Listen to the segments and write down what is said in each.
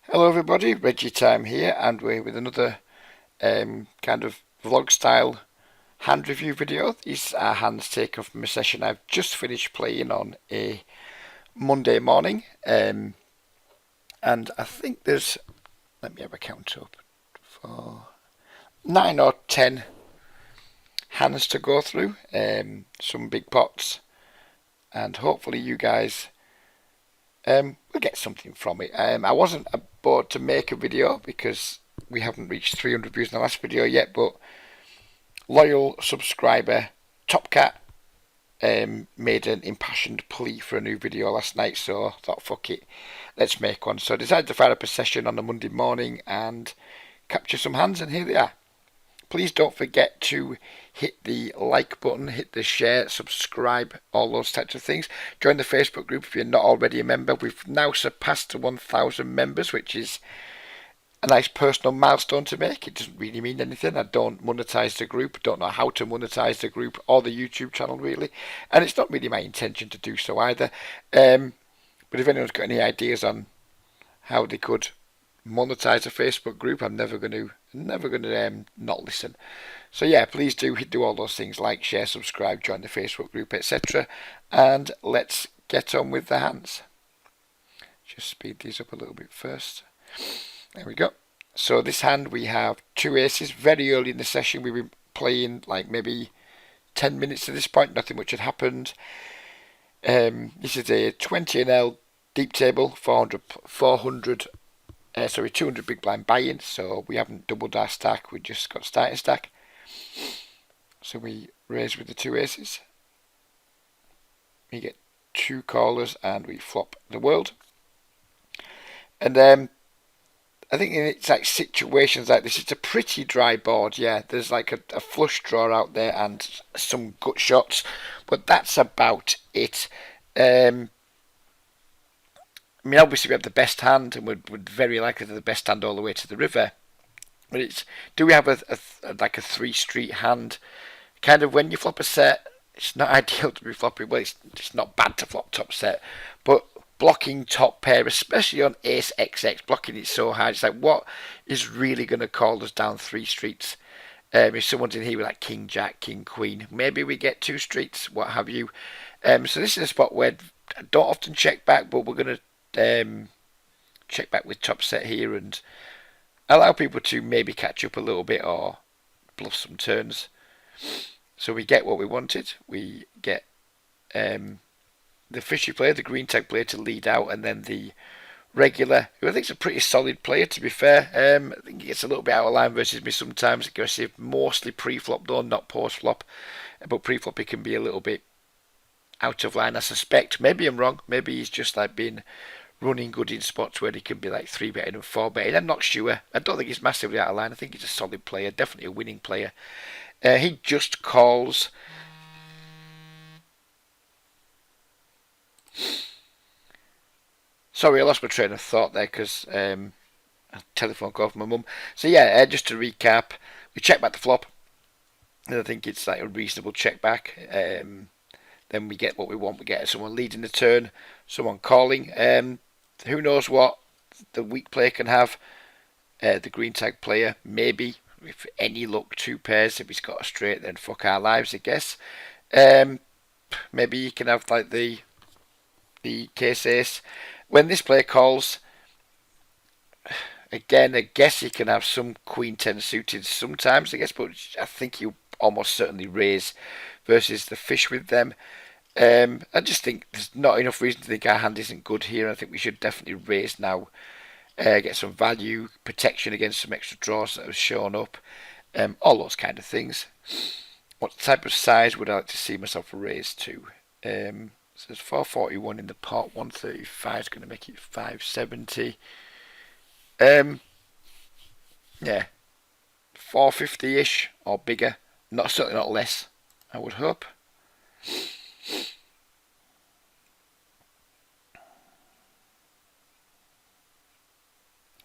Hello everybody, Reggie Time here, and we're with another kind of vlog style hand review video. These are hands taken from a session I've just finished playing on a Monday morning, and I think there's, let me have a count up, for 9 or 10 hands to go through, some big pots, and hopefully you guys will get something from it. I wasn't about to make a video because we haven't reached 300 views in the last video yet, but loyal subscriber Topcat made an impassioned plea for a new video last night, so I thought, fuck it, let's make one. So I decided to fire up a session on a Monday morning and capture some hands, and here they are. Please don't forget to hit the like button, hit the share, subscribe, all those types of things. Join the Facebook group if you're not already a member. We've now surpassed the 1,000 members, which is a nice personal milestone to make. It doesn't really mean anything. I don't monetize the group, don't know how to monetize the group or the YouTube channel really, and it's not really my intention to do so either. But if anyone's got any ideas on how they could monetize a Facebook group, I'm never going to not listen. So yeah, please do all those things: like, share, subscribe, join the Facebook group, etc. And let's get on with the hands. Just speed these up a little bit first. There we go. So this hand we have two aces. Very early in the session we were playing like maybe 10 minutes to this point. Nothing much had happened. This is a 20NL deep table, 200 big blind buy-in. So we haven't doubled our stack. We just got starting stack. So we raise with the two aces. We get two callers and we flop the world. And I think in it's like situations like this, it's a pretty dry board. Yeah, there's like a flush draw out there and some gut shots, but that's about it. I mean, obviously we have the best hand, and we're very likely to have the best hand all the way to the river. But it's, do we have like a 3-street hand? Kind of when you flop a set, it's not ideal to be flopping. Well, it's not bad to flop top set, but blocking top pair, especially on ace XX, blocking it so hard, it's like, what is really going to call us down 3 streets? If someone's in here with like king jack, king queen, maybe we get 2 streets, what have you. So this is a spot where I don't often check back, but we're going to check back with top set here and allow people to maybe catch up a little bit or bluff some turns. So we get what we wanted. We get the fishy player, the green tag player, to lead out, and then the regular, who I think is a pretty solid player, to be fair. I think he gets a little bit out of line versus me sometimes. Aggressive, mostly pre-flop though, not post-flop. But pre-flop he can be a little bit out of line, I suspect. Maybe I'm wrong. Maybe he's just like been running good in spots where he can be like 3-betting and 4-betting. I'm not sure. I don't think he's massively out of line. I think he's a solid player, definitely a winning player. He just calls. Sorry, I lost my train of thought there because a telephone call from my mum. So yeah, just to recap, we check back the flop, and I think it's like a reasonable check back. Then we get what we want. We get someone leading the turn, someone calling. Who knows what the weak player can have? The green tag player, maybe, with any luck, 2 pairs. If he's got a straight, then fuck our lives, I guess. Maybe he can have like the case ace. When this player calls, again, I guess he can have some queen 10 suited sometimes, I guess, but I think you almost certainly raise versus the fish with them. I just think there's not enough reason to think our hand isn't good here. I think we should definitely raise now, get some value, protection against some extra draws that have shown up, all those kind of things. What type of size would I like to see myself raise to? So there's 441 in the pot, 135 is going to make it 570. Yeah, 450-ish or bigger. Certainly not less, I would hope.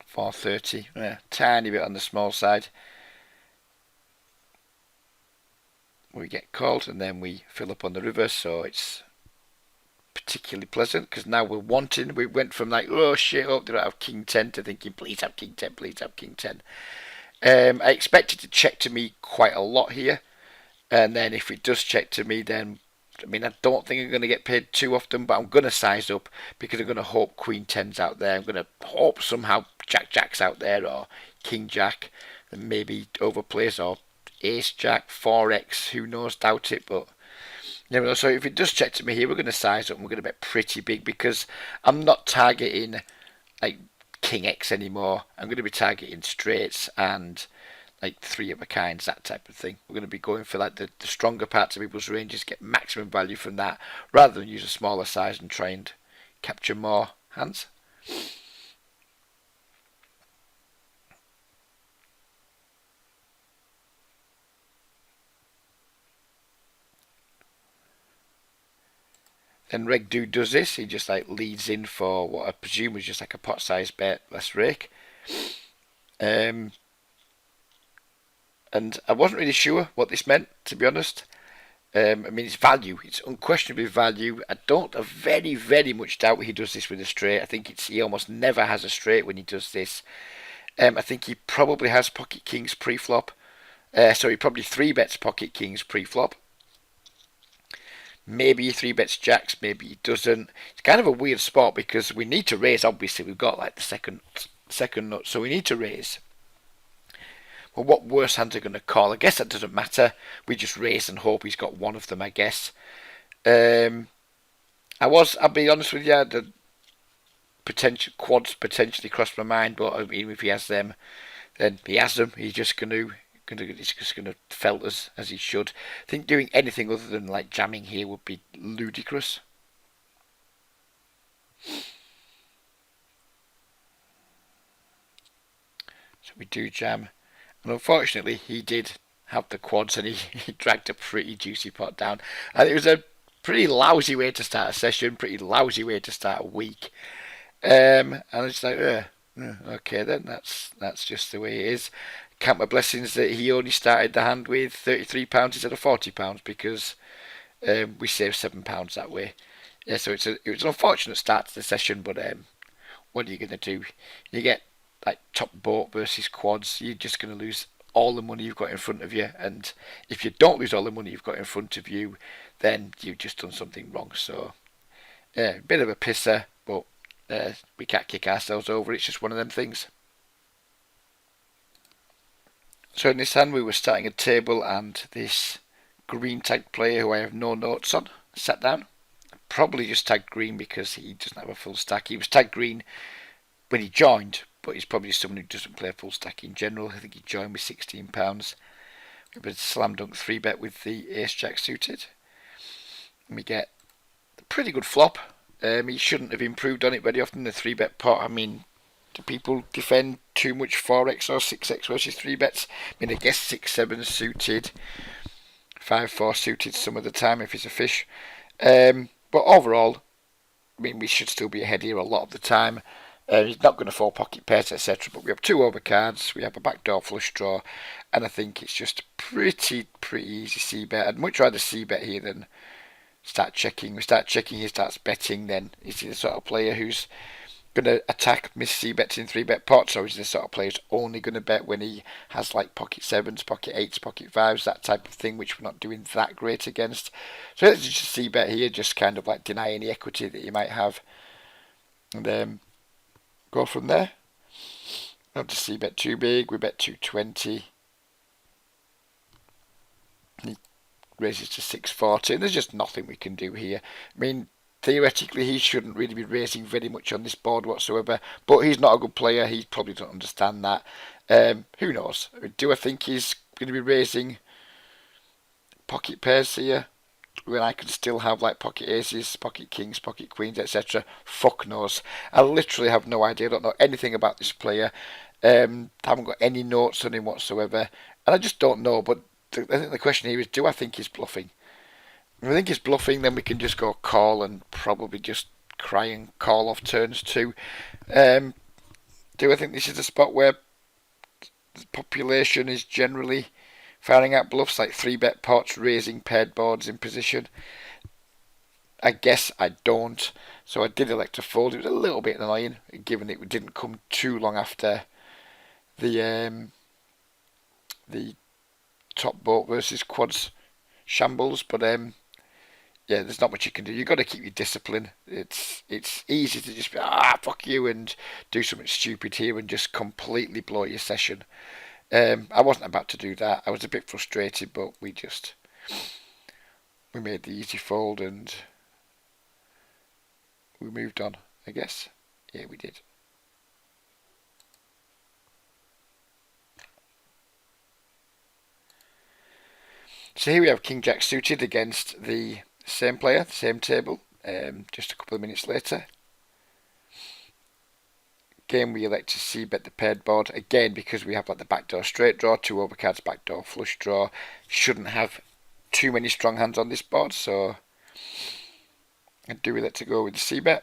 430, yeah, tiny bit on the small side. We get called and then we fill up on the river, so it's particularly pleasant because now we went from like, oh shit, hope they don't have King 10 to thinking, please have King 10, please have King 10. I expected to check to me quite a lot here, and then if it does check to me, then I mean, I don't think I'm going to get paid too often, but I'm going to size up because I'm going to hope Queen 10's out there. I'm going to hope somehow Jack's out there or King Jack, and maybe overplays or Ace Jack, 4x, who knows, doubt it, but you know, so if it does check to me here, we're going to size up and we're going to bet pretty big because I'm not targeting like King X anymore. I'm going to be targeting straights and like three of a kinds, that type of thing. We're going to be going for like the stronger parts of people's ranges, get maximum value from that, rather than use a smaller size and try and capture more hands. Then Reg Dude does this, he just like leads in for what I presume was just like a pot size bet, less rake. And I wasn't really sure what this meant, to be honest. I mean, it's value. It's unquestionably value. I don't have very, very much doubt he does this with a straight. I think he almost never has a straight when he does this. I think he probably has pocket kings pre-flop. So he probably 3-bets pocket kings pre-flop. Maybe he 3-bets jacks, maybe he doesn't. It's kind of a weird spot because we need to raise, obviously. We've got like the second nut, so we need to raise. Well, what worse hands are going to call? I guess that doesn't matter. We just raise and hope he's got one of them, I guess. I'll be honest with you, the potential quads potentially crossed my mind, but I mean, if he has them, then he has them. He's just going to felt us as he should. I think doing anything other than like jamming here would be ludicrous. So we do jam, and unfortunately he did have the quads, and he dragged a pretty juicy pot down, and it was a pretty lousy way to start a session, pretty lousy way to start a week. And it's like, okay then, that's just the way it is. Count my blessings that he only started the hand with £33 instead of £40 because we saved £7 that way. Yeah, so it was an unfortunate start to the session, but what are you going to do? You get like top boat versus quads, you're just going to lose all the money you've got in front of you, and if you don't lose all the money you've got in front of you, then you've just done something wrong. So, yeah, a bit of a pisser, but we can't kick ourselves over. It's just one of them things. So in this hand we were starting a table, and this green tagged player who I have no notes on sat down. Probably just tagged green because he doesn't have a full stack. He was tagged green when he joined, but he's probably someone who doesn't play a full stack in general. I think he joined with £16. We have a slam dunk 3-bet with the ace jack suited. And we get a pretty good flop. He shouldn't have improved on it very often. The 3-bet pot, I mean, do people defend too much 4x or 6x versus 3-bets? I mean, I guess 6-7 suited, 5-4 suited some of the time if he's a fish. But overall, I mean, we should still be ahead here a lot of the time. He's not going to fall pocket pairs, etc. But we have 2 overcards, we have a backdoor flush draw, and I think it's just pretty easy c-bet. I'd much rather c-bet here than start checking. We start checking, he starts betting, then is he the sort of player who's going to attack miss c-bets in 3-bet pots, or is he the sort of player who's only going to bet when he has like pocket 7s, pocket 8s, pocket 5s, that type of thing, which we're not doing that great against. So let's just c-bet here, just kind of like deny any equity that you might have, and go from there. Not to c-bet too big, we bet 220. He raises to 640, and there's just nothing we can do here. I mean, theoretically he shouldn't really be raising very much on this board whatsoever, but he's not a good player, he probably doesn't understand that. Who knows? Do I think he's going to be raising pocket pairs here when I can still have like pocket aces, pocket kings, pocket queens, etc.? Fuck knows. I literally have no idea. I don't know anything about this player. Haven't got any notes on him whatsoever, and I just don't know. But I think the question here is, do I think he's bluffing? If I think he's bluffing, then we can just go call and probably just cry and call off turns too. Do I think this is a spot where the population is generally firing out bluffs like 3-bet pots, raising paired boards in position? I guess I don't. So I did elect to fold. It was a little bit annoying, given it didn't come too long after the top boat versus quads shambles. But yeah, there's not much you can do. You've got to keep your discipline. It's easy to just be fuck you and do something stupid here and just completely blow your session. I wasn't about to do that. I was a bit frustrated, but we made the easy fold and we moved on, I guess. Yeah, we did. So here we have King Jack suited against the same player, the same table, just a couple of minutes later. Again, we elect to c-bet the paired board, again because we have like the backdoor straight draw, 2 overcards, backdoor flush draw. Shouldn't have too many strong hands on this board, so I do elect to go with the c-bet.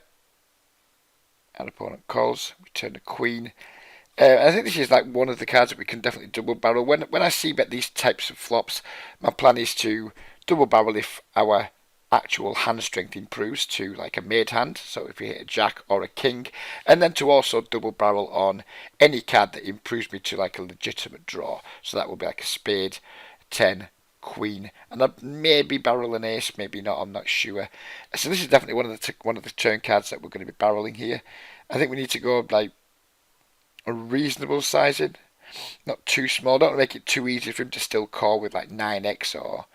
Our opponent calls, we turn the queen. I think this is like one of the cards that we can definitely double barrel. When I c-bet these types of flops, my plan is to double barrel if our actual hand strength improves to like a made hand, so if we hit a jack or a king, and then to also double barrel on any card that improves me to like a legitimate draw, so that will be like a spade, 10, queen, and I'd maybe barrel an ace, maybe not, I'm not sure. So this is definitely one of the turn cards that we're going to be barreling here. I think we need to go like a reasonable sizing, not too small. Don't make it too easy for him to still call with like 9x or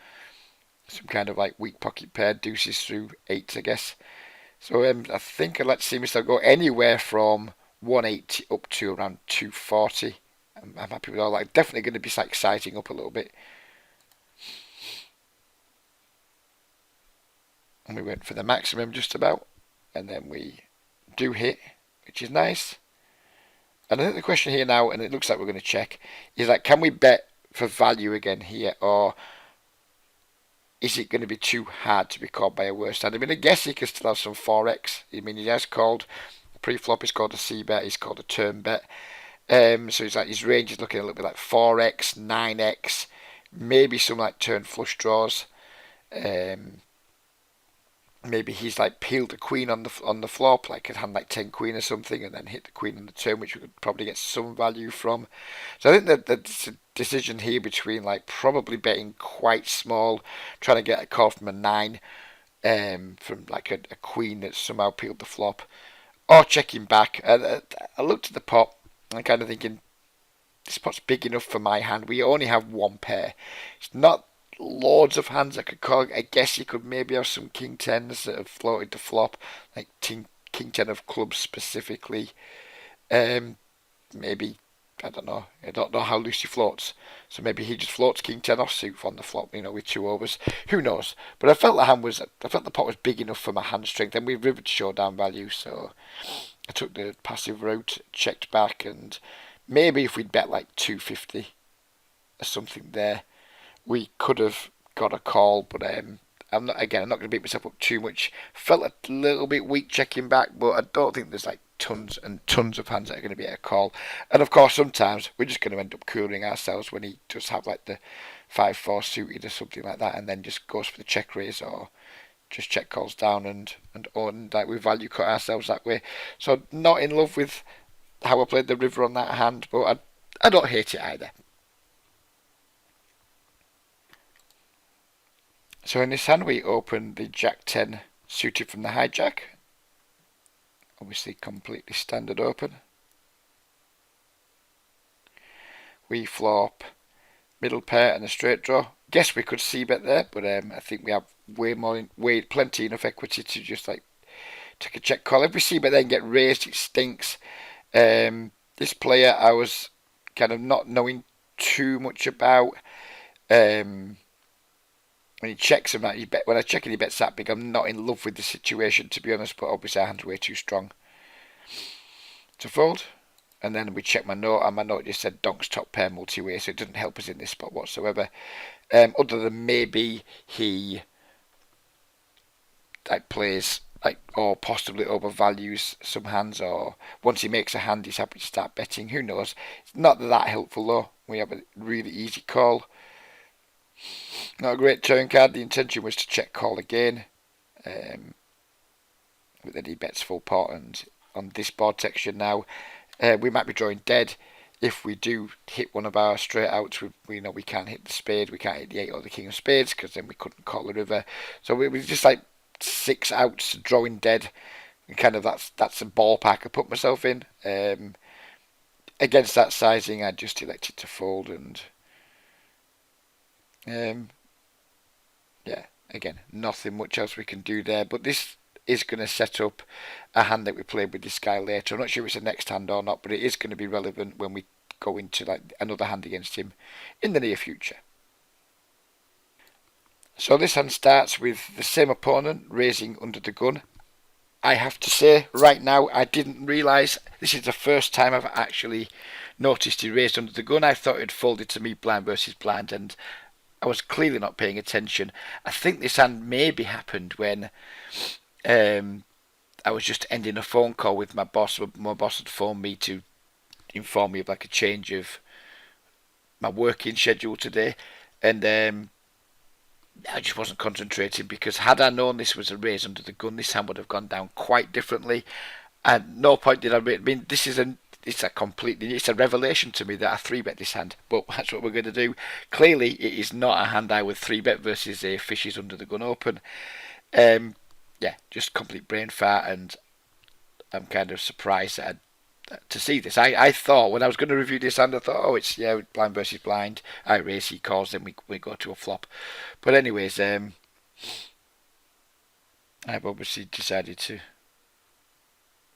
some kind of like weak pocket pair, deuces through 8s, I guess. So I think I'd like to see myself go anywhere from 180 up to around 240. I'm happy with all that. Definitely going to be like sizing up a little bit. And we went for the maximum just about, and then we do hit, which is nice. And I think the question here now, and it looks like we're going to check, is like, can we bet for value again here, or is it going to be too hard to be called by a worse hand? I mean, I guess he could still have some 4x. I mean, he has called pre-flop, he's called a c-bet, he's called a turn bet. So it's like his range is looking a little bit like 4x, 9x, maybe some like turn flush draws. Maybe he's like peeled a queen on the flop, like a hand like 10 queen or something, and then hit the queen on the turn, which we could probably get some value from. So I think that that's a decision here between like probably betting quite small, trying to get a call from a 9, from like a queen that somehow peeled the flop, or checking back. I looked at the pot and kind of thinking, this pot's big enough for my hand. We only have one pair. It's not loads of hands I could call. I guess you could maybe have some king tens that have floated to flop, like king 10 of clubs specifically. Maybe, I don't know. I don't know how Lucy floats. So maybe he just floats king 10 offsuit on the flop, with 2 overs. Who knows? But I felt the pot was big enough for my hand strength, and we rivered showdown value. So I took the passive route, checked back, and maybe if we'd bet like 250 or something there, we could have got a call, but I'm not going to beat myself up too much. Felt a little bit weak checking back, but I don't think there's like tons and tons of hands that are going to be a call. And of course, sometimes we're just going to end up cooling ourselves when he does have like the 5-4 suited or something like that, and then just goes for the check raise or just check calls down and like we value cut ourselves that way. So not in love with how I played the river on that hand, but I don't hate it either. So in this hand we open the Jack 10 suited from the hijack. Obviously completely standard open. We flop middle pair and a straight draw. Guess we could c-bet there, but I think we have plenty enough equity to just like take a check call. If we c-bet then get raised, it stinks. This player I was kind of not knowing too much about. When he checks him out, when I check and he bets that big, I'm not in love with the situation, to be honest, but obviously our hand's way too strong to fold. And then we check my note, and my note just said donks top pair multi-way, so it doesn't help us in this spot whatsoever. Other than maybe he like plays like or possibly overvalues some hands, or once he makes a hand he's happy to start betting. Who knows? It's not that helpful though. We have a really easy call. Not a great turn card. The intention was to check call again. but then he bets full pot, and on this board section now, we might be drawing dead. If we do hit one of our straight outs, we know we can't hit the spade, we can't hit the 8 or the king of spades, because then we couldn't call the river. So we just like 6 outs drawing dead, and kind of that's a ballpark I put myself in. Against that sizing, I just elected to fold, and yeah, again, nothing much else we can do there. But this is going to set up a hand that we played with this guy later. I'm not sure if it's the next hand or not, but it is going to be relevant when we go into like another hand against him in the near future. So this hand starts with the same opponent raising under the gun. I have to say right now, I didn't realise this is the first time I've actually noticed he raised under the gun. I thought it folded to me blind versus blind, and I was clearly not paying attention. I think this hand maybe happened when I was just ending a phone call with my boss. My boss had phoned me to inform me of like a change of my working schedule today, and I just wasn't concentrating, because had I known this was a raise under the gun, this hand would have gone down quite differently. At no point did I mean, it's a revelation to me that I 3-bet this hand, but that's what we're going to do. Clearly, it is not a hand I would 3-bet versus a fishes under the gun open. Yeah, just complete brain fart, and I'm kind of surprised to see this. I thought when I was going to review this hand, I thought, oh, it's blind versus blind. I raise, he calls, then we go to a flop. But anyways, I've obviously decided to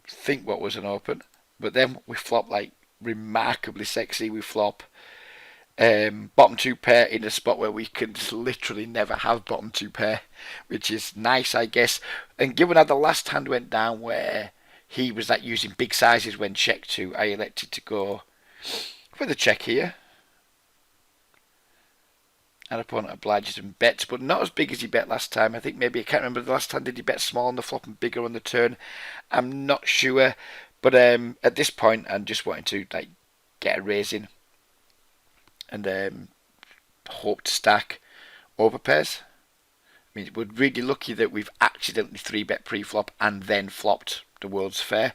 think what was an open, but then we flop like remarkably sexy. We flop bottom 2 pair in a spot where we can just literally never have bottom 2 pair, which is nice, I guess. And given how the last hand went down where he was like using big sizes when check 2, I elected to go for the check here. And opponent obliges and bets, but not as big as he bet last time. I think maybe, I can't remember the last time, did he bet small on the flop and bigger on the turn? I'm not sure, but at this point I'm just wanting to like get a raise in and hope to stack over pairs. I mean, we're really lucky that we've accidentally 3-bet pre-flop and then flopped the World's Fair.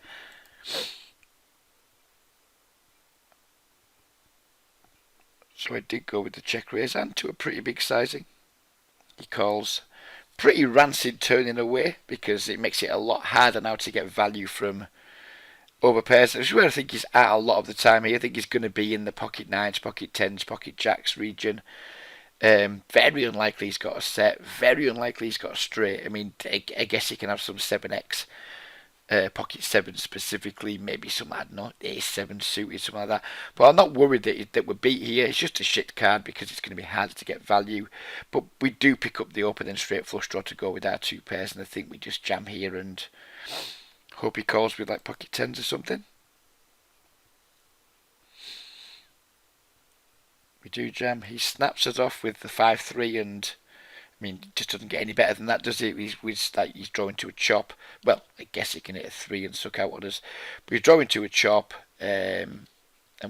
So I did go with the check raise and to a pretty big sizing. He calls. Pretty rancid turn in a way, because it makes it a lot harder now to get value from over pairs. Which is where I think he's at a lot of the time here. I think he's going to be in the pocket 9s, pocket 10s, pocket jacks region. Very unlikely he's got a set. Very unlikely he's got a straight. I mean, I guess he can have some 7x. Pocket 7 specifically, maybe some, I don't know, ace 7 suited, something like that. But I'm not worried that we're beat here. It's just a shit card because it's going to be hard to get value. But we do pick up the open and straight flush draw to go with our 2 pairs, and I think we just jam here and hope he calls with like pocket 10s or something. We do jam. He snaps us off with the 5-3, and I mean, it just doesn't get any better than that, does it? He's drawing to a chop. Well, I guess he can hit a 3 and suck out on us. But he's drawing to a chop, and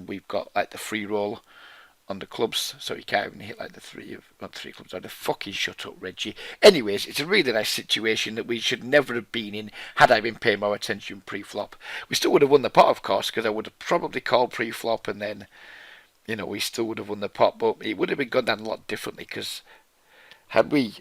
we've got like the free roll on the clubs, so he can't even hit like the 3 clubs. Oh, the fucking shut up, Reggie. Anyways, it's a really nice situation that we should never have been in had I been paying more attention pre-flop. We still would have won the pot, of course, because I would have probably called pre-flop, and then, we still would have won the pot, but it would have been gone down a lot differently, because had we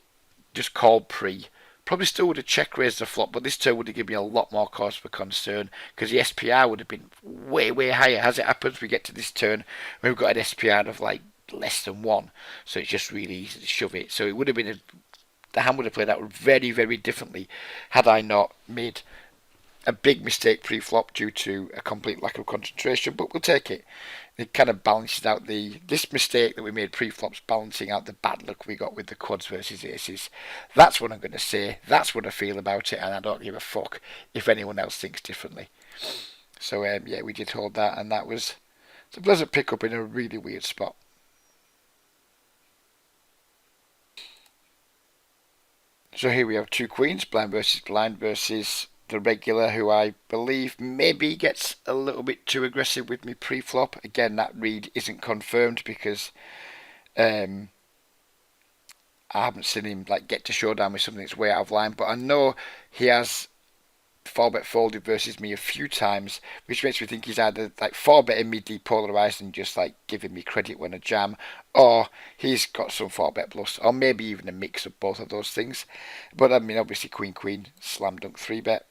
just called pre, probably still would have check raised the flop, but this turn would have given me a lot more cause for concern, because the SPR would have been way, way higher. As it happens, we get to this turn, we've got an SPR of like less than 1, so it's just really easy to shove it. So it would have been, the hand would have played out very, very differently had I not made a big mistake pre-flop due to a complete lack of concentration, but we'll take it. It kind of balances out this mistake that we made pre-flops, balancing out the bad luck we got with the quads versus aces. That's what I'm going to say. That's what I feel about it, and I don't give a fuck if anyone else thinks differently. So yeah, we did hold that, and that was a pleasant pick-up in a really weird spot. So here we have 2 queens, blind versus the regular, who I believe maybe gets a little bit too aggressive with me pre-flop. Again, that read isn't confirmed because I haven't seen him like get to showdown with something that's way out of line, but I know he has 4-bet folded versus me a few times, which makes me think he's either like 4-betting me depolarized and just like giving me credit when I jam, or he's got some 4-bet plus, or maybe even a mix of both of those things. But I mean, obviously Queen Queen slam dunk 3-bet.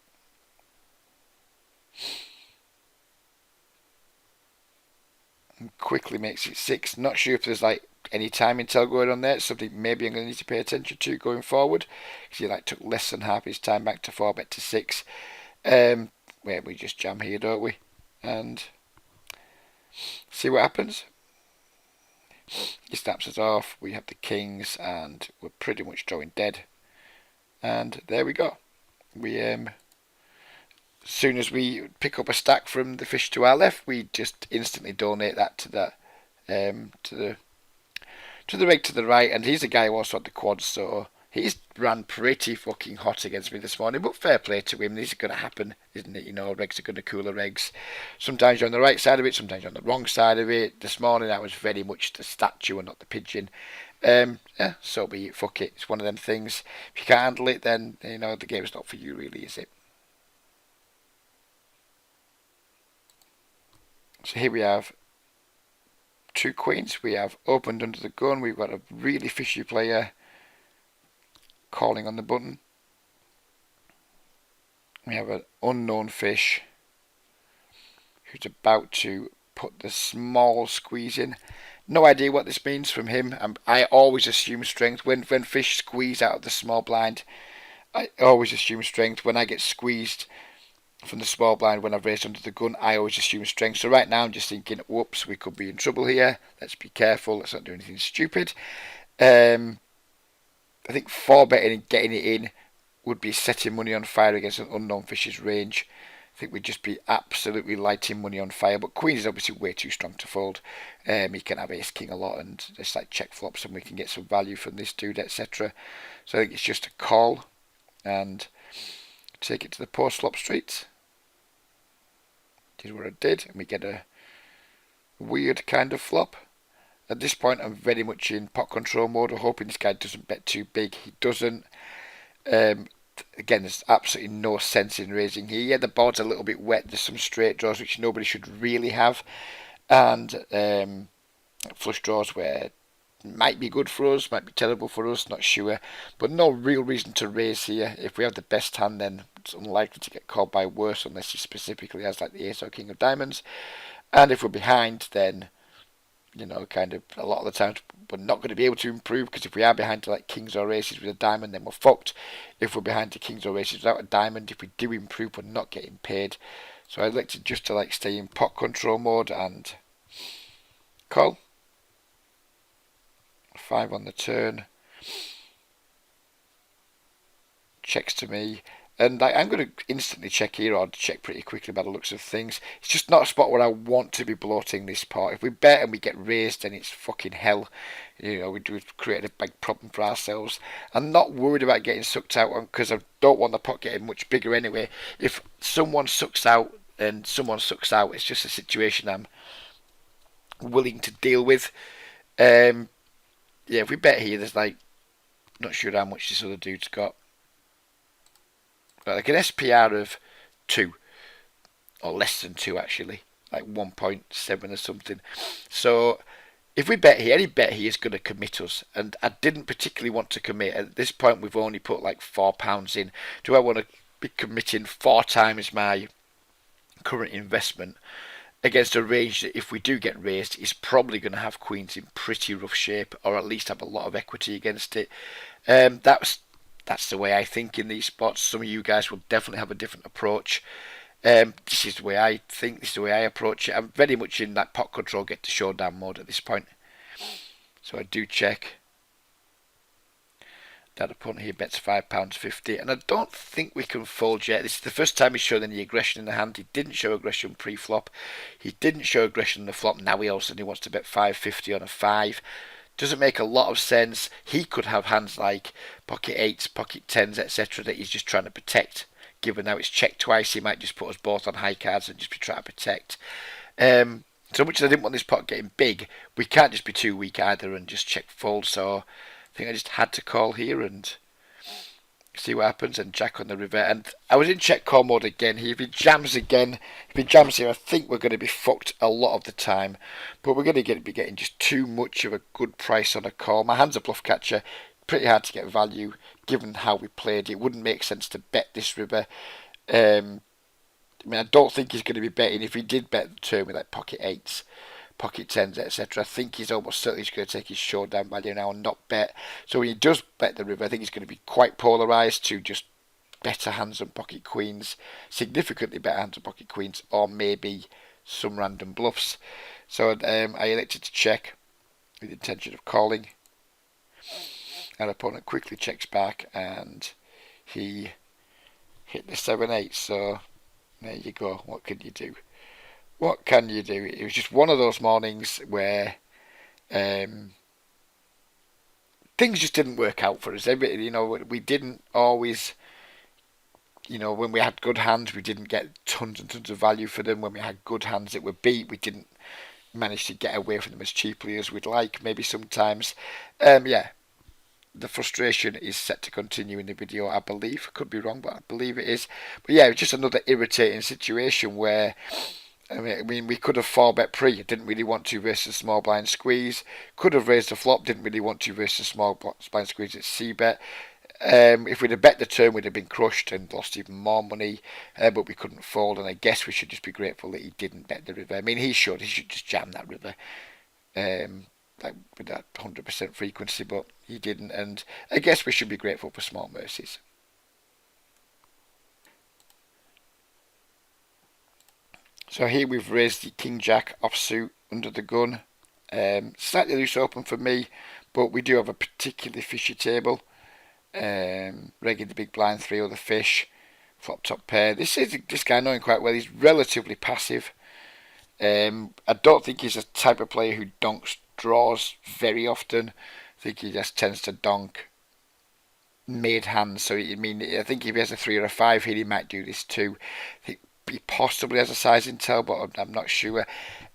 And quickly makes it 6. Not sure if there's like any timing tell going on there. It's something maybe I'm going to need to pay attention to going forward, because he like took less than half his time back to 4-bet to 6. Where we just jam here, don't we? And see what happens. He snaps us off. We have the kings, and we're pretty much drawing dead. And there we go. We as soon as we pick up a stack from the fish to our left, we just instantly donate that to the rig to the right. And he's a guy who also had the quads, so he's ran pretty fucking hot against me this morning, but fair play to him. These are going to happen, isn't it? You know, regs are going to cooler regs. Sometimes you're on the right side of it, sometimes you're on the wrong side of it. This morning I was very much the statue and not the pigeon. Yeah, so be it. Fuck it. It's one of them things. If you can't handle it, then, you know, the game's not for you, really, is it? So here we have 2 queens. We have opened under the gun. We've got a really fishy player calling on the button. We have an unknown fish who's about to put the small squeeze in. No idea what this means from him. I always assume strength. When fish squeeze out of the small blind, I always assume strength. When I get squeezed from the small blind when I've raised under the gun, I always assume strength. So right now I'm just thinking, whoops, we could be in trouble here. Let's be careful. Let's not do anything stupid. I think 4-betting and getting it in would be setting money on fire against an unknown fish's range. I think we'd just be absolutely lighting money on fire. But Queen is obviously way too strong to fold. He can have Ace King a lot and just like check flops, and we can get some value from this dude, etc. So I think it's just a call and take it to the post flop street. Did what I did, and we get a weird kind of flop. At this point, I'm very much in pot control mode. I'm hoping this guy doesn't bet too big. He doesn't. Again, there's absolutely no sense in raising here. Yeah, the board's a little bit wet. There's some straight draws which nobody should really have, and flush draws where might be good for us, might be terrible for us, not sure. But no real reason to raise here. If we have the best hand, then it's unlikely to get called by worse unless he specifically has like the Ace or King of Diamonds. And if we're behind, then, you know, kind of a lot of the times we're not going to be able to improve, because if we are behind to like kings or aces with a diamond, then we're fucked. If we're behind to kings or aces without a diamond, if we do improve, we're not getting paid. So I'd like to just to like stay in pot control mode and call. 5 on the turn. Checks to me. And I'm going to instantly check here, or check pretty quickly by the looks of things. It's just not a spot where I want to be bloating this pot. If we bet and we get raised, then it's fucking hell. You know, we've created a big problem for ourselves. I'm not worried about getting sucked out, because I don't want the pot getting much bigger anyway. If someone sucks out and someone sucks out, it's just a situation I'm willing to deal with. Yeah, if we bet here, there's like, not sure how much this other dude's got. Like an SPR of 2, or less than 2 actually, like 1.7 or something. So if we bet here, any bet here is going to commit us, and I didn't particularly want to commit. At this point we've only put like £4 in. Do I want to be committing 4 times my current investment against a range that, if we do get raised, is probably going to have queens in pretty rough shape, or at least have a lot of equity against it? That's the way I think in these spots. Some of you guys will definitely have a different approach. This is the way I think, this is the way I approach it. I'm very much in that pot control, get to showdown mode at this point. So I do check. That opponent here bets £5.50, and I don't think we can fold yet. This is the first time he's shown any aggression in the hand. He didn't show aggression pre-flop. He didn't show aggression in the flop. Now he all of a sudden wants to bet £5.50 on a 5. Doesn't make a lot of sense. He could have hands like pocket 8s, pocket 10s, etc. that he's just trying to protect. Given now it's checked twice, he might just put us both on high cards and just be trying to protect. So much as I didn't want this pot getting big, we can't just be too weak either and just check fold. So I think I just had to call here, and See what happens, and Jack on the river. And I was in check call mode again. If he jams again, if he jams here, I think we're going to be fucked a lot of the time. But we're going to be getting just too much of a good price on a call. My hand's a bluff catcher. Pretty hard to get value given how we played. It wouldn't make sense to bet this river. I mean, I don't think he's going to be betting. If he did bet the turn with like pocket eights, pocket tens, etc., I think he's almost certainly going to take his showdown value now and not bet. So when he does bet the river, I think he's going to be quite polarised to just better hands on pocket queens, significantly better hands on pocket queens, or maybe some random bluffs. So I elected to check with the intention of calling. Our opponent quickly checks back, and he hit the 7-8. So there you go. What can you do? What can you do? It was just one of those mornings where things just didn't work out for us. We didn't always, when we had good hands, we didn't get tons and tons of value for them. When we had good hands that were beat, we didn't manage to get away from them as cheaply as we'd like, maybe sometimes. The frustration is set to continue in the video, I believe. Could be wrong, but I believe it is. But yeah, it was just another irritating situation where, I mean, we could have 4-bet pre, didn't really want to versus small blind squeeze. Could have raised the flop, didn't really want to versus small blind squeeze at C-bet. If we'd have bet the turn, we'd have been crushed and lost even more money, but we couldn't fold, and I guess we should just be grateful that he didn't bet the river. I mean, he should just jam that river. With that 100% frequency, but he didn't, and I guess we should be grateful for small mercies. So here we've raised the King Jack offsuit under the gun. Slightly loose open for me, but we do have a particularly fishy table. Regging the big blind, 3 other fish, flop top pair. This guy knowing quite well. He's relatively passive. I don't think he's a type of player who donks draws very often. I think he just tends to donk mid hands. So I think if he has a 3 or a 5 here, he might do this too. I think he possibly has a size intel, but I'm not sure.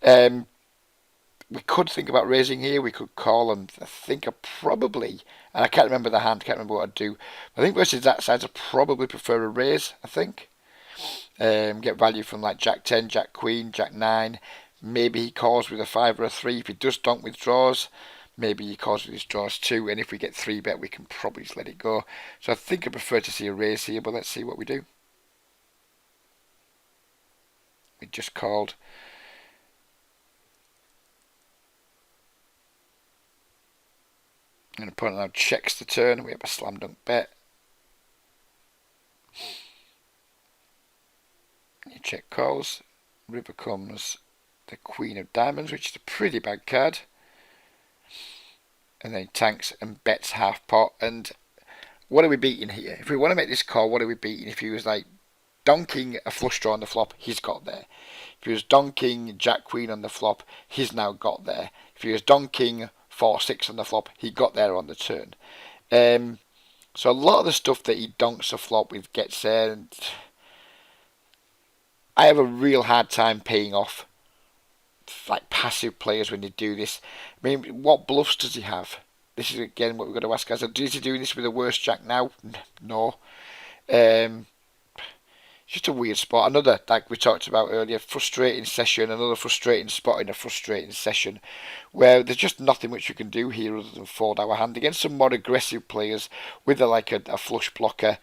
We could think about raising here. We could call, and I think and I can't remember the hand, can't remember what I'd do. I think versus that size, I'd probably prefer a raise, I think. Get value from like Jack 10, Jack Queen, Jack 9. Maybe he calls with a 5 or a 3. If he does donk with draws, maybe he calls with his draws too. And if we get 3-bet, we can probably just let it go. So I think I prefer to see a raise here, but let's see what we do. We just called. And opponent now checks the turn. We have a slam dunk bet. You check calls. River comes the Queen of Diamonds, which is a pretty bad card. And then he tanks and bets half pot. And what are we beating here? If we want to make this call, what are we beating? If he was like donking a flush draw on the flop, he's got there. If he was donking Jack Queen on the flop, he's now got there. If he was donking 4-6 on the flop, he got there on the turn. So a lot of the stuff that he donks a flop with gets there, and I have a real hard time paying off like passive players when they do this. I mean, what bluffs does he have? This is again what we've got to ask ourselves. Is he doing this with a worse jack now? No. Just a weird spot. Another, like we talked about earlier, frustrating session. Another frustrating spot in a frustrating session where there's just nothing much you can do here other than fold our hand against some more aggressive players with a flush blocker.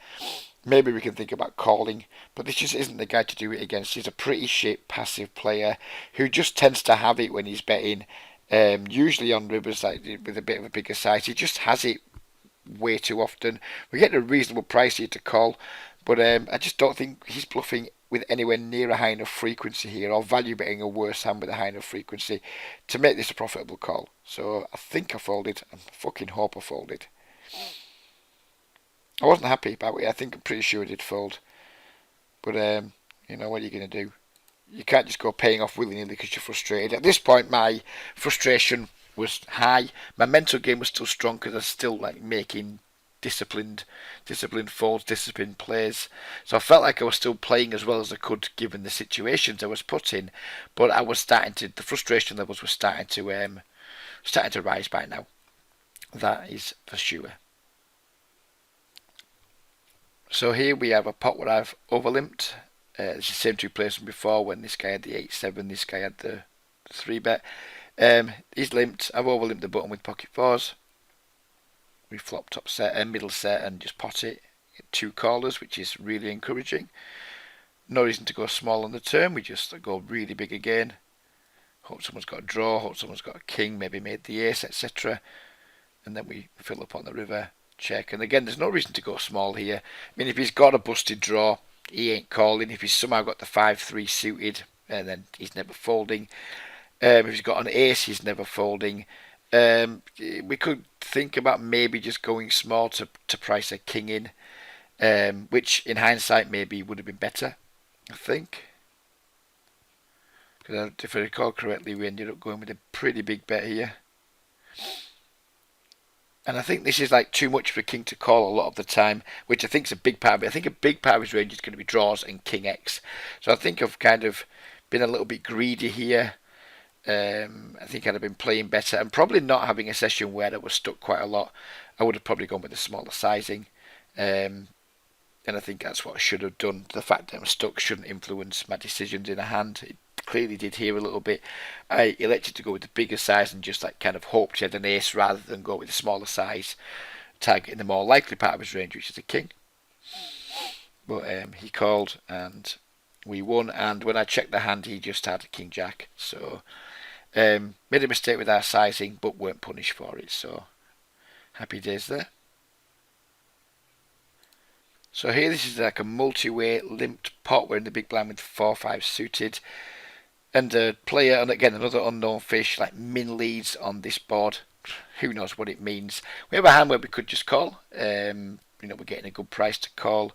Maybe we can think about calling, but this just isn't the guy to do it against. He's a pretty shit passive player who just tends to have it when he's betting. Usually on rivers like with a bit of a bigger size, he just has it way too often. We get a reasonable price here to call, but I just don't think he's bluffing with anywhere near a high enough frequency here, or value betting a worse hand with a high enough frequency to make this a profitable call. So I think I folded. I fucking hope I folded. I wasn't happy about it. I'm pretty sure I did fold. But, what are you going to do? You can't just go paying off willy-nilly because you're frustrated. At this point, my frustration was high. My mental game was still strong because I was still making disciplined folds, disciplined plays. So I felt like I was still playing as well as I could given the situations I was put in. But I was the frustration levels were starting to rise by now. That is for sure. So here we have a pot where I've overlimped. It's the same two players from before when this guy had the 8-7, this guy had the 3-bet. He's limped. I've overlimped the button with pocket fours. We flop top set and middle set and just pot it. Get 2 callers, which is really encouraging. No reason to go small on the turn. We just go really big again. Hope someone's got a draw. Hope someone's got a king. Maybe made the ace, etc. And then we fill up on the river. Check. And again, there's no reason to go small here. I mean, if he's got a busted draw, he ain't calling. If he's somehow got the 5-3 suited, and then he's never folding. If he's got an ace, he's never folding. We could think about maybe just going small to price a king in, which in hindsight maybe would have been better, I think. Because if I recall correctly, we ended up going with a pretty big bet here. And I think this is like too much for a king to call a lot of the time, which I think is a big part of it. I think a big part of his range is going to be draws and king X. So I think I've kind of been a little bit greedy here. I think I'd have been playing better and probably not having a session where I was stuck quite a lot. I would have probably gone with a smaller sizing. And I think that's what I should have done. The fact that I'm stuck shouldn't influence my decisions in a hand. It clearly did here a little bit. I elected to go with the bigger size and just like kind of hoped he had an ace rather than go with the smaller size, targeting the more likely part of his range, which is a king. But he called and we won. And when I checked the hand, he just had a king jack. So made a mistake with our sizing, but weren't punished for it. So happy days there. So here this is like a multi-way limped pot. We're in the big blind with 4-5 suited. And a player, and again another unknown fish, like min leads on this board. Who knows what it means. We have a hand where we could just call. We're getting a good price to call.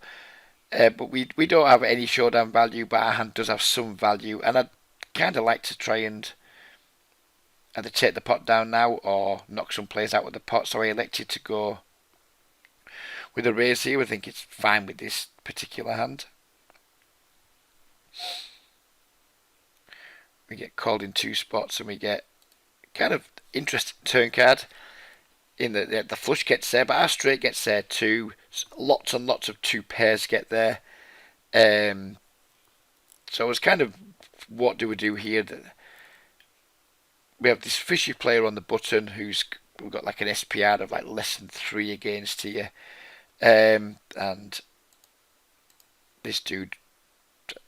But we don't have any showdown value, but our hand does have some value. And I'd kind of like to try and either take the pot down now or knock some players out of the pot. So I elected to go with a raise here. I think it's fine with this particular hand. We get called in 2 spots and we get kind of interesting turn card in the flush gets there, but our straight gets there too. Lots and lots of 2 pairs get there. So it's kind of, what do we do here? We have this fishy player on the button who's we've got like an SPR of like less than 3 against here, and this dude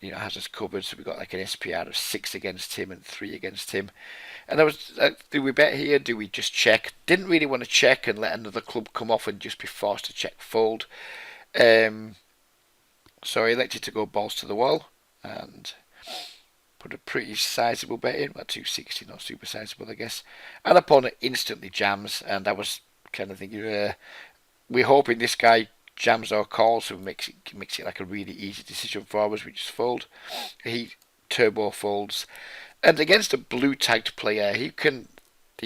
has us covered, so we've got like an SPR of 6 against him and 3 against him. And there was, do we bet here? Do we just check? Didn't really want to check and let another club come off and just be forced to check fold. So I elected to go balls to the wall and put a pretty sizable bet in. Well, 260, not super sizable, I guess. And opponent instantly jams, and I was kind of thinking, we're hoping this guy jams or calls, so makes it like a really easy decision for us. We just fold. He turbo folds, and against a blue tagged player, he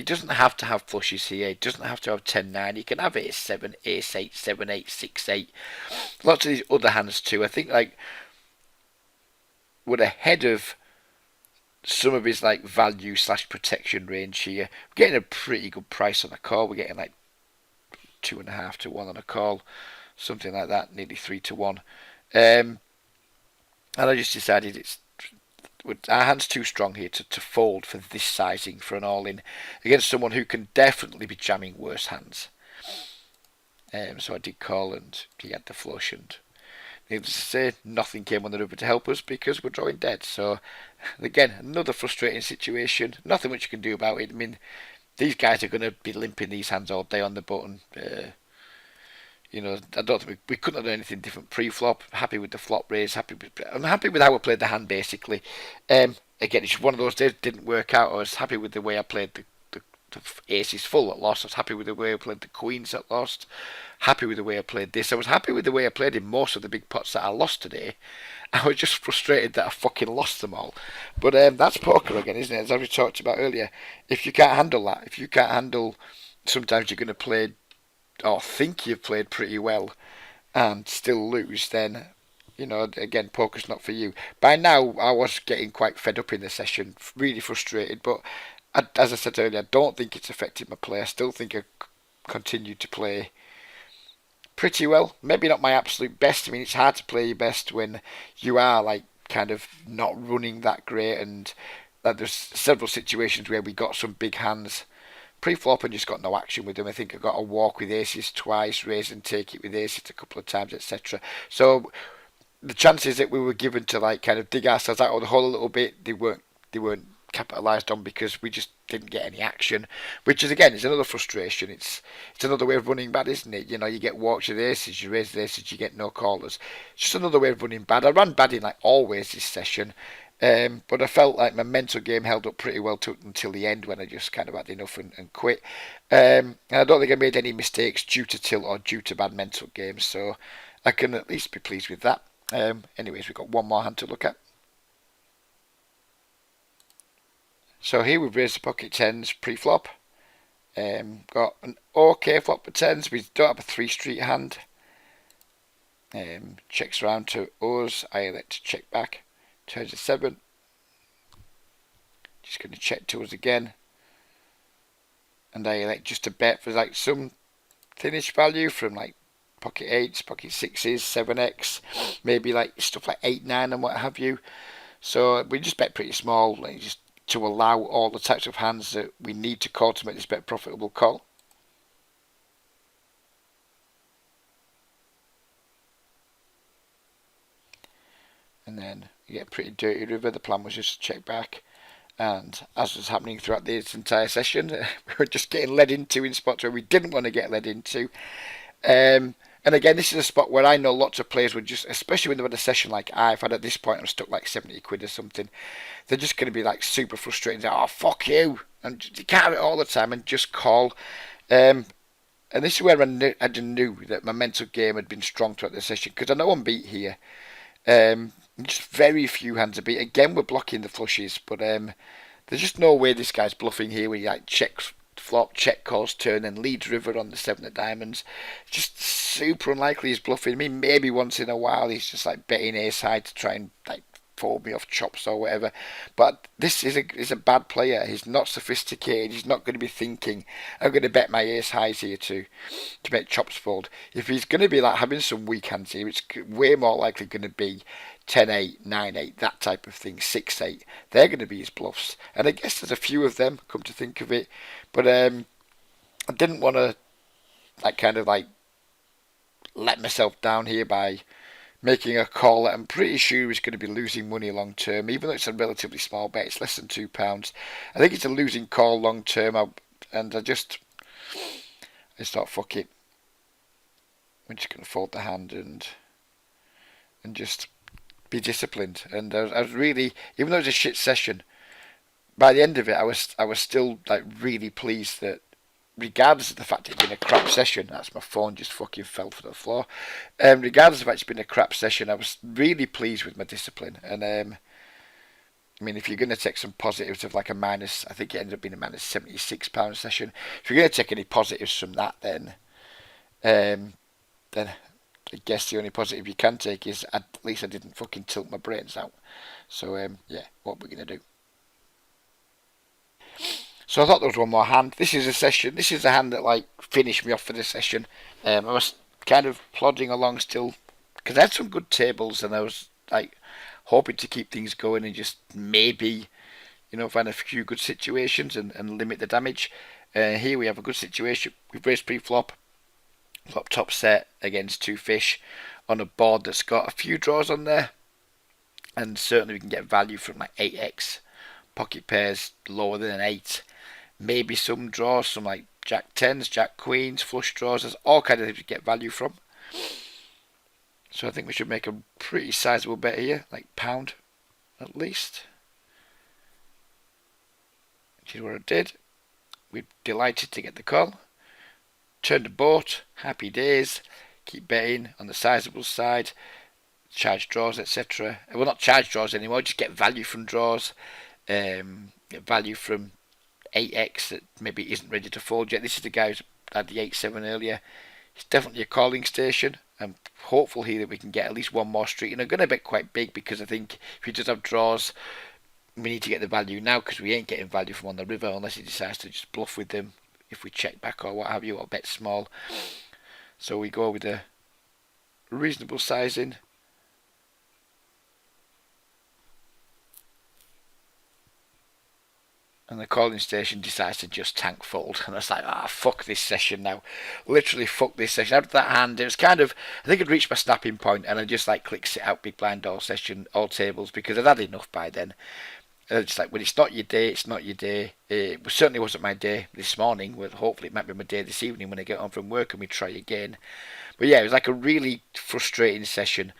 doesn't have to have flushes here. He doesn't have to have 10-9. He can have ace-7, ace-8, 7-8, 6-8. Lots of these other hands too. I think like we're ahead of some of his like value / protection range here. We're getting a pretty good price on a call. We're getting like 2.5 to 1 on a call. Something like that, nearly 3 to 1. And I just decided our hand's too strong here to fold for this sizing for an all-in against someone who can definitely be jamming worse hands. So I did call and he had the flush, and needless to say, nothing came on the river to help us because we're drawing dead. So again, another frustrating situation. Nothing much you can do about it. I mean, these guys are going to be limping these hands all day on the button. I don't think we couldn't have done anything different pre-flop. Happy with the flop raise. I'm happy with how I played the hand basically. Again, it's one of those days didn't work out. I was happy with the way I played the aces full at lost. I was happy with the way I played the queens at lost. Happy with the way I played this. I was happy with the way I played in most of the big pots that I lost today. I was just frustrated that I fucking lost them all. But that's poker again, isn't it? As we talked about earlier. If you can't handle that, if you can't handle, sometimes you're going to play or think you've played pretty well and still lose, then again, poker's not for you. By now I was getting quite fed up in the session, really frustrated, but as I said earlier, I don't think it's affected my play. I still think I continued to play pretty well. Maybe not my absolute best. I mean, it's hard to play your best when you are like kind of not running that great, and there's several situations where we got some big hands pre-flop and just got no action with them. I think I got a walk with aces twice, raise and take it with aces a couple of times, etc. So the chances that we were given to like kind of dig ourselves out of the hole a little bit, they weren't capitalised on because we just didn't get any action, which is again is another frustration. It's another way of running bad, isn't it? You know, you get walks with aces, you raise the aces, you get no callers. It's just another way of running bad. I ran bad in like always this session, but I felt like my mental game held up pretty well until the end when I just kind of had enough and quit. And I don't think I made any mistakes due to tilt or due to bad mental games, so I can at least be pleased with that. Anyways, we've got one more hand to look at. So here we've raised the pocket tens pre-flop. Got an okay flop for tens. We don't have a 3-street hand. Checks around to us. I elect to check back. Turns a 7. Just going to check to us again. And I elect just to bet for like some thinnish value from like pocket 8s, pocket 6s, 7x, maybe like stuff like 8, 9 and what have you. So we just bet pretty small, like just to allow all the types of hands that we need to call to make this bet profitable call. And then you get a pretty dirty river. The plan was just to check back. And as was happening throughout this entire session, we were just getting led into in spots where we didn't want to get led into. And again, this is a spot where I know lots of players would just, especially when they've had a session like I've had at this point, I'm stuck like 70 quid or something. They're just going to be like super frustrated. Oh, fuck you. And you can't have it all the time and just call. And this is where I knew that my mental game had been strong throughout the session because I know I'm beat here. Just very few hands are beat. Again, we're blocking the flushes, but there's just no way this guy's bluffing here when he like checks flop, check calls turn, and leads river on the 7 of diamonds. Just super unlikely he's bluffing. I mean, maybe once in a while he's just like betting ace high to try and like fold me off chops or whatever. But this is a bad player. He's not sophisticated. He's not going to be thinking, I'm going to bet my ace highs here to make chops fold. If he's going to be like having some weak hands here, it's way more likely going to be 10-8, 9-8, that type of thing, 6-8. They're going to be his bluffs. And I guess there's a few of them, come to think of it. But I didn't want to like kind of like let myself down here by making a call that I'm pretty sure is going to be losing money long term, even though it's a relatively small bet. It's less than £2. I think it's a losing call long term, and I thought, fuck it. I'm just going to fold the hand and just be disciplined. And I was really, even though it was a shit session, by the end of it, I was still like really pleased that, regardless of the fact it's been a crap session, that's my phone just fucking fell to the floor. Regardless of the fact it's been a crap session, I was really pleased with my discipline. And I mean, if you're going to take some positives of like a minus, I think it ended up being a minus £76 session. If you're going to take any positives from that, then I guess the only positive you can take is at least I didn't fucking tilt my brains out. So yeah, what we're going to do. So I thought there was one more hand. This is a session. This is the hand that like finished me off for the session. I was kind of plodding along still because I had some good tables and I was like hoping to keep things going and just maybe, find a few good situations and limit the damage. Here we have a good situation. We've raised pre-flop, flop top set against 2 fish on a board that's got a few draws on there, and certainly we can get value from like 8x, pocket pairs lower than an 8. Maybe some draws, some like jack 10s, jack queens, flush draws. There's all kinds of things to get value from. So I think we should make a pretty sizable bet here, like pound at least. Which is what I did. We're delighted to get the call. Turned the boat, happy days. Keep betting on the sizable side. Charge draws, etc. Well, not charge draws anymore, just get value from draws. Get value from 8x that maybe isn't ready to fold yet. This is the guy who had the 8-7 earlier. It's definitely a calling station. I'm hopeful here that we can get at least one more street, and I'm going to bet quite big because I think if he does have draws, we need to get the value now because we ain't getting value from on the river unless he decides to just bluff with them if we check back or what have you, or bet small. So we go with a reasonable sizing. And the calling station decides to just tank fold. And I was like, fuck this session now. Literally, fuck this session. After that hand, it was kind of, I think I'd reached my snapping point, and I just like click sit out big blind all session, all tables, because I'd had enough by then. And it's like, when it's not your day, it's not your day. It certainly wasn't my day this morning. Well, hopefully it might be my day this evening when I get home from work and we try again. But yeah, it was like a really frustrating session.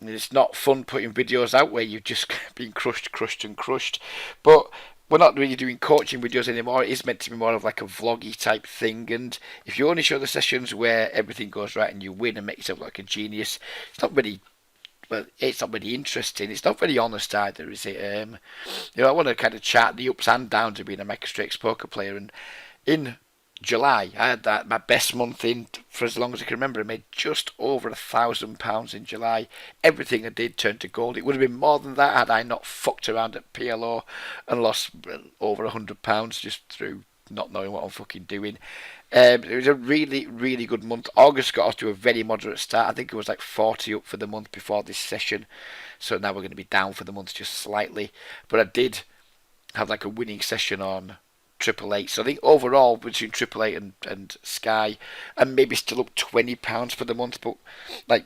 It's not fun putting videos out where you've just been crushed and crushed. But we're not really doing coaching videos anymore. It is meant to be more of like a vloggy type thing. And if you only show the sessions where everything goes right and you win and make yourself look like a genius, it's not really, well, it's not really interesting. It's not very honest either, is it? I want to kind of chart the ups and downs of being a Mega Strix poker player. And in July, I had my best month in for as long as I can remember. I made just over £1,000 in July. Everything I did turned to gold. It would have been more than that had I not fucked around at PLO and lost over £100 just through not knowing what I'm fucking doing. It was a really, really good month. August got off to a very moderate start. I think it was like 40 up for the month before this session. So now we're going to be down for the month just slightly. But I did have like a winning session on Triple Eight. So I think overall between Triple Eight and Sky, and maybe still up £20 for the month, but like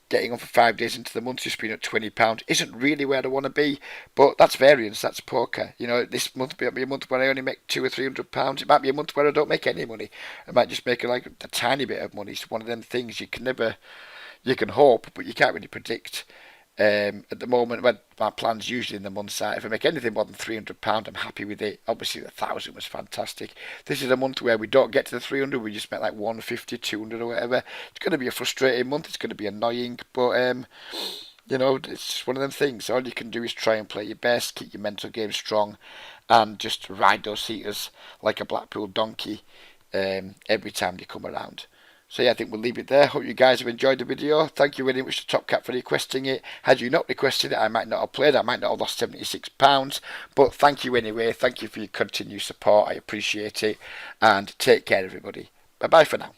getting on for 5 days into the month, just being at £20 isn't really where I want to be. But that's variance, that's poker. This month might be a month where I only make £200 or £300. It might be a month where I don't make any money. I might just make like a tiny bit of money. It's one of them things you can hope, but you can't really predict. At the moment, when my plan's usually in the month side, if I make anything more than £300, I'm happy with it. Obviously, the 1,000 was fantastic. This is a month where we don't get to the 300, we just make like 150, 200 or whatever. It's going to be a frustrating month. It's going to be annoying, but it's one of them things. All you can do is try and play your best, keep your mental game strong, and just ride those heaters like a Blackpool donkey every time they come around. So yeah, I think we'll leave it there. Hope you guys have enjoyed the video. Thank you very much to Top Cat for requesting it. Had you not requested it, I might not have played. I might not have lost £76. But thank you anyway. Thank you for your continued support. I appreciate it. And take care, everybody. Bye-bye for now.